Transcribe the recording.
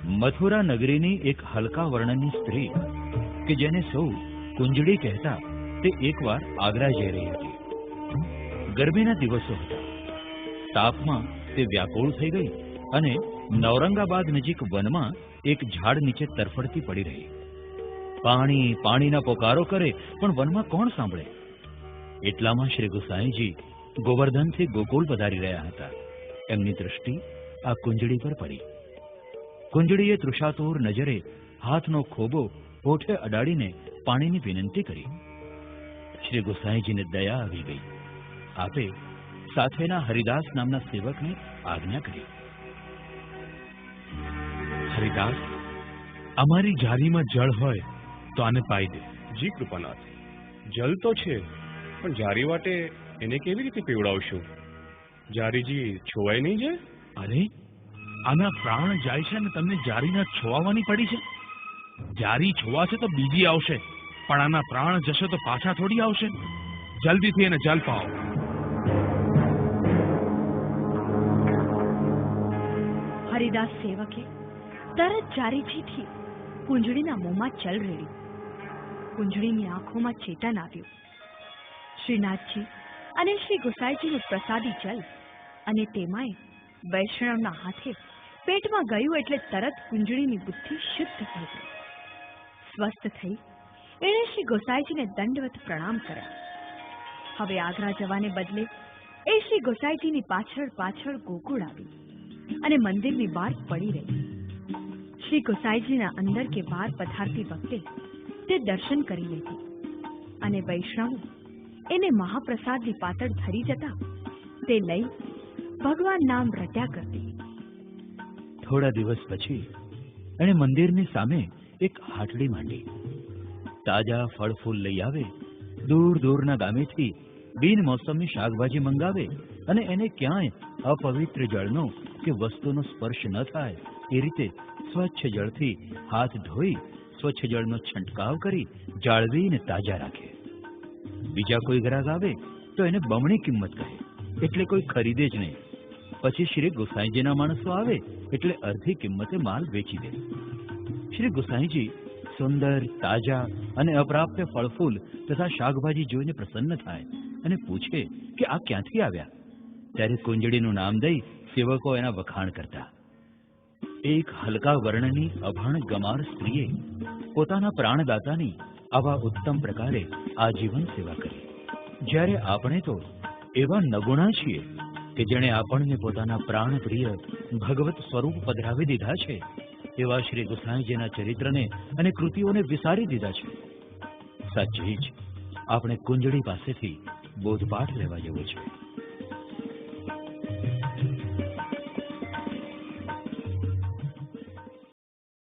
મથુરા નગરીની એક હલકા વર્ણની સ્ત્રી કે જેને સૌ કુંજડી કહેતા, તે એકવાર આગ્રા જઈ રહી હતી. ગરમીના દિવસો હતા. તાપમાં તે વ્યાકુળ થઈ ગઈ અને નૌરંગાબાદ નજીક વનમાં એક ઝાડ નીચે તરફડતી પડી રહી. પાણી પાણીના પોકારો કરે, પણ વનમાં કોણ સાંભળે? એટલામાં શ્રી ગુસાઈજી ગોવર્ધનથી ગોકુળ પધારી રહ્યા હતા. એમની દૃષ્ટિ આ કુંજડી પર પડી. કુંજડીએ તૃષાતુર નજરે હાથનો ખોબો હોઠે અડાડીને પાણીની વિનંતી કરી. શ્રી ગુસાઈજીને દયા આવી ગઈ. આપે સાથેના હરિદાસ નામના સેવકને આજ્ઞા કરી. હરિદાસ, અમારી જારીમાં જળ હોય તો આને પાઈ દે. જી કૃપાનાથ, જલ તો છે, પણ જારી વાટે એને કેવી રીતે પીવડાવશું? જારીજી છોવાય નહીં જાય? અરે, આના પ્રાણ જાય છે અને તમને જારીના છોવાવાની પડી છે. જારી છોવાશે તો બીજી આવશે, પણ આના પ્રાણ જશે તો પાછા થોડી આવશે. જલ્દીથી એને જલ પાઓ. હરિદાસ સેવકે તરત જારીજીથી કુંજડીના મોંમાં જલ રેડ્યું. કુંજડીની આંખોમાં ચેતન આવ્યું. શ્રીનાથજી અને શ્રી ગુસાઈજીનું પ્રસાદી જલ, અને તેમાંય વૈષ્ણવના હાથે પેટમાં ગયું એટલે તરત કુંજડીની બુદ્ધિ શુદ્ધ થઈ ગઈ. સ્વસ્થ થઈ એણે શ્રી ગોસાઈજીને દંડવત પ્રણામ કર્યા. હવે આગ્રા જવાને બદલે એ શ્રી ગોસાઈજીની પાછળ પાછળ ગોકુળ આવી અને મંદિરની બહાર પડી રહી. શ્રી ગોસાઈજીના અંદર કે બહાર પધારતી વખતે તે દર્શન કરી લેતી અને વૈષ્ણવ એને મહાપ્રસાદની પાતળ ધરી જતા તે લઈ ભગવાન નામ રટ્યા કરતી. થોડા દિવસ પછી એણે મંદિરની સામે એક હાટડી માંડી. તાજા ફળ ફૂલ લઈ આવે, દૂર દૂરના ગામેથી બિનમોસમી શાકભાજી મંગાવે અને એને ક્યાંય અપવિત્ર જળનો કે વસ્તુનો સ્પર્શ ન થાય એ રીતે સ્વચ્છ જળથી હાથ ધોઈ સ્વચ્છ જળનો છંટકાવ કરી જાળવીને તાજા રાખે. બીજા કોઈ ગ્રાહક આવે તો એને બમણી કિંમત કહે, એટલે કોઈ ખરીદે જ નહીં. પછી શ્રી ગુસાઈજીના માણસો આવે એટલે અડધી કિંમતે માલ વેચી દે. શ્રી ગુસાઈજી સુંદર, તાજા અને અપ્રાપ્ય ફળફૂલ તથા શાકભાજી જોઈને પ્રસન્ન થાય અને પૂછે કે આ ક્યાંથી આવ્યા? ત્યારે કુંજડીનું નામ દઈ સેવકો એના વખાણ કરતા. એક હલકા વર્ણની અભાણ ગમાર સ્ત્રીએ પોતાના પ્રાણદાતાની આવા ઉત્તમ પ્રકારે આજીવન સેવા કરી. જ્યારે આપણે તો એવા નગુણા છીએ કે જેણે આપણને પોતાના પ્રાણ પ્રિય ભગવત સ્વરૂપ પધરાવી દીધા છે, એવા શ્રી ગુસાઈજીના ચરિત્રને અને કૃતિઓને વિસારી દીધા છે. સાચી જ આપણે કુંજડી પાસેથી બોધપાઠ લેવા જેવો છે.